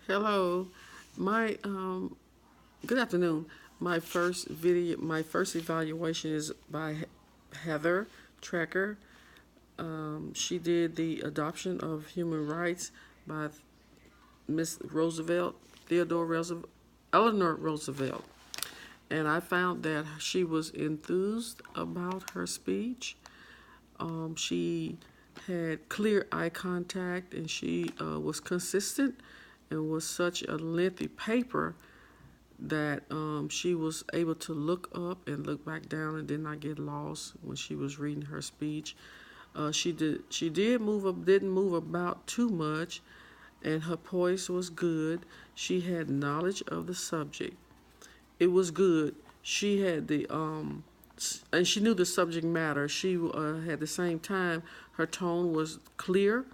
Hello, my good afternoon. My first evaluation is by Heather Trecker. She did the adoption of human rights by Miss Roosevelt, Theodore Roosevelt, Eleanor Roosevelt, and I found that she was enthused about her speech. She had clear eye contact, and she was consistent, and was such a lengthy paper that she was able to look up and look back down and did not get lost when she was reading her speech. She did move up, didn't move about too much, and her poise was good. She had knowledge of the subject. It was good. She had and she knew the subject matter. She at the same time, her tone was clear,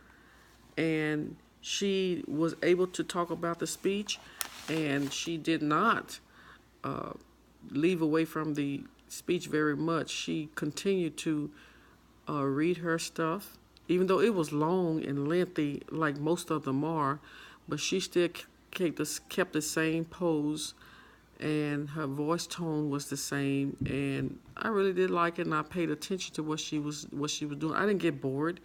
and she was able to talk about the speech, and she did not uh, leave away from the speech very much. She continued to read her stuff, even though it was long and lengthy, like most of them are, but she still kept the same pose, and her voice tone was the same, and I really did like it, and I paid attention to what she was doing. I didn't get bored,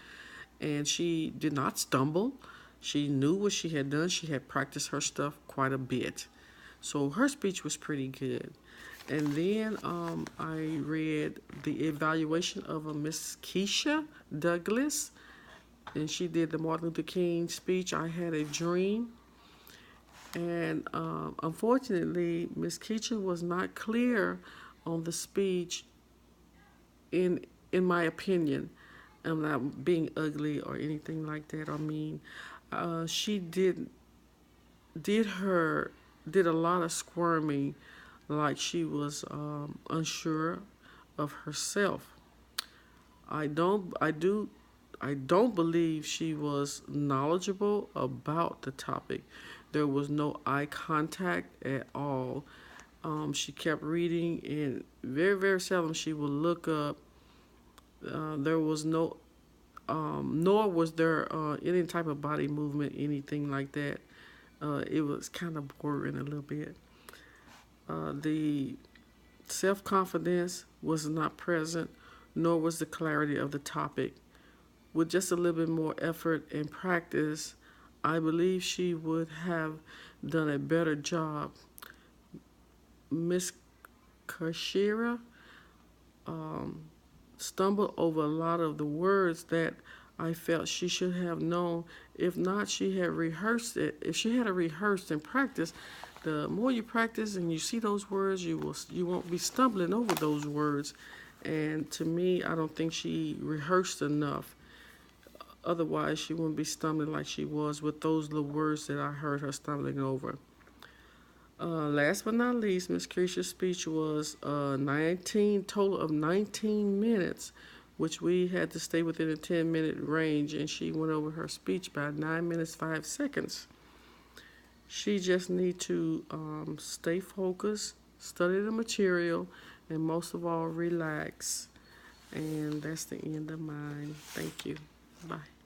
and she did not stumble. She knew what she had done. She had practiced her stuff quite a bit. So her speech was pretty good. And then I read the evaluation of a Miss Keisha Douglas, and she did the Martin Luther King speech, I Had a Dream. And unfortunately, Miss Keisha was not clear on the speech, in in my opinion. I'm not being ugly or anything like that or mean. She did a lot of squirming, like she was unsure of herself. I don't I do I don't believe she was knowledgeable about the topic. There was no eye contact at all. She kept reading, and very seldom she would look up. There was no, nor was there any type of body movement, anything like that. It was kind of boring a little bit. The self confidence was not present, nor was the clarity of the topic. With just a little bit more effort and practice, I believe she would have done a better job. Miss Kashira um, stumbled over a lot of the words that I felt she should have known. If not, she had rehearsed it. If she had rehearsed and practiced, the more you practice and you see those words, you won't be stumbling over those words. And to me, I don't think she rehearsed enough. Otherwise, she wouldn't be stumbling like she was with those little words that I heard her stumbling over. Last but not least, Miss Keisha's speech was 19 total of 19 minutes, which we had to stay within a 10-minute range, and she went over her speech by 9 minutes 5 seconds. She just need to stay focused, study the material, and most of all, relax. And that's the end of mine. Thank you. Bye.